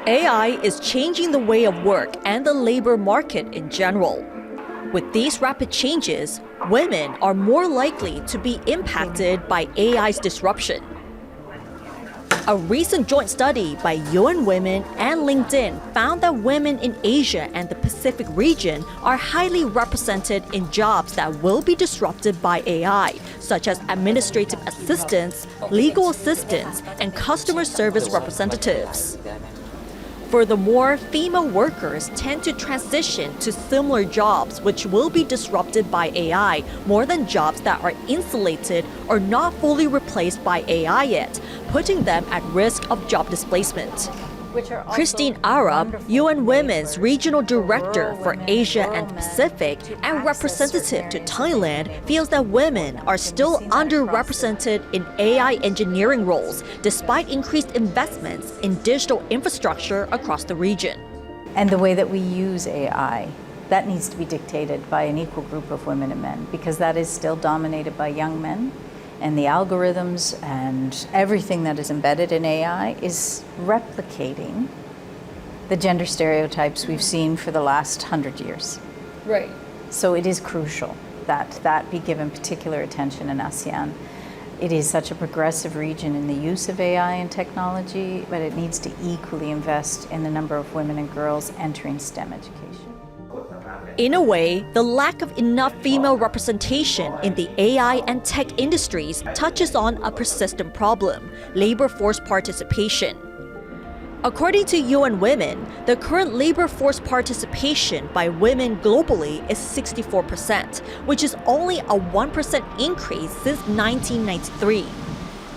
AI is changing the way of work and the labor market in general. With these rapid changes, women are more likely to be impacted by AI's disruption. A recent joint study by UN Women and LinkedIn found that women in Asia and the Pacific region are highly represented in jobs that will be disrupted by AI, such as administrative assistants, legal assistants, and customer service representatives. Furthermore, female workers tend to transition to similar jobs which will be disrupted by AI more than jobs that are insulated or not fully replaced by AI yet, putting them at risk of job displacement. Christine Arab, UN Women's Regional Director for Asia and the Pacific and representative to Thailand, feels that women are still underrepresented in AI engineering roles despite increased investments in digital infrastructure across the region. And the way that we use AI, that needs to be dictated by an equal group of women and men, because that is still dominated by young men. And the algorithms and everything that is embedded in AI is replicating the gender stereotypes we've seen for the last 100 years. Right. So it is crucial that that be given particular attention in ASEAN. It is such a progressive region in the use of AI and technology, but it needs to equally invest in the number of women and girls entering STEM education. In a way, the lack of enough female representation in the AI and tech industries touches on a persistent problem: labor force participation. According to UN Women, the current labor force participation by women globally is 64%, which is only a 1% increase since 1993.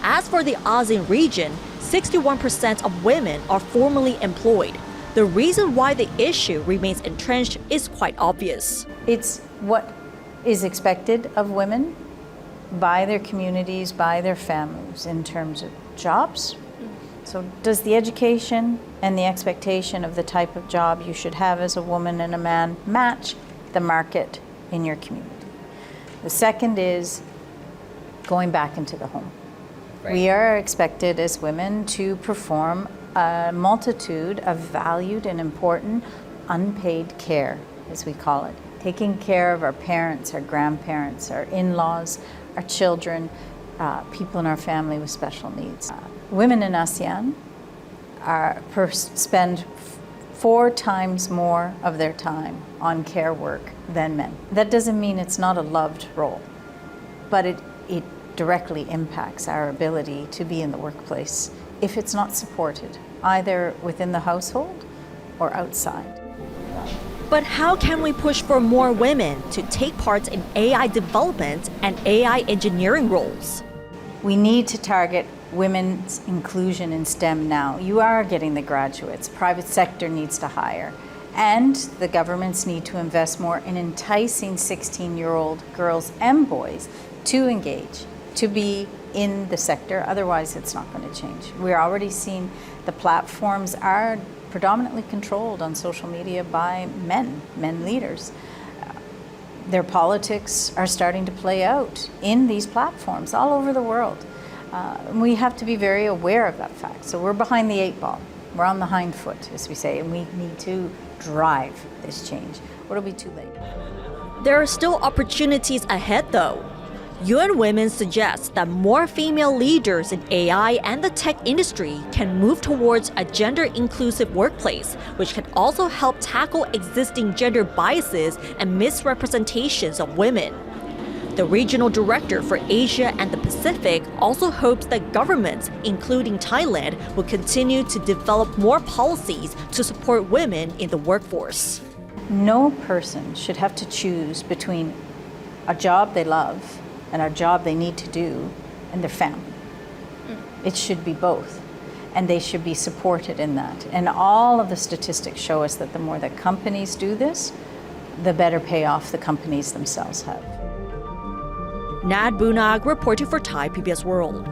As for the ASEAN region, 61% of women are formally employed. The reason why the issue remains entrenched is quite obvious. It's what is expected of women by their communities, by their families in terms of jobs. So does the education and the expectation of the type of job you should have as a woman and a man match the market in your community? The second is going back into the home. Right. We are expected as women to perform a multitude of valued and important unpaid care, as we call it. Taking care of our parents, our grandparents, our in-laws, our children, people in our family with special needs. Women in ASEAN spend 4 times more of their time on care work than men. That doesn't mean it's not a loved role, but it directly impacts our ability to be in the workplace if it's not supported, either within the household or outside. But how can we push for more women to take part in AI development and AI engineering roles? We need to target women's inclusion in STEM now. You are getting the graduates. Private sector needs to hire. And the governments need to invest more in enticing 16-year-old girls and boys to engage, to be in the sector. Otherwise, it's not going to change. We're already seeing the platforms are predominantly controlled on social media by men leaders. Their politics are starting to play out in these platforms all over the world. We have to be very aware of that fact. So we're behind the 8 ball. We're on the hind foot, as we say, and we need to drive this change, or it'll be too late. There are still opportunities ahead, though. UN Women suggests that more female leaders in AI and the tech industry can move towards a gender-inclusive workplace, which can also help tackle existing gender biases and misrepresentations of women. The regional director for Asia and the Pacific also hopes that governments, including Thailand, will continue to develop more policies to support women in the workforce. No person should have to choose between a job they love and a job they need to do and their family. It should be both, and they should be supported in that. And all of the statistics show us that the more that companies do this, the better payoff the companies themselves have. Nad Bunag reporting for Thai PBS World.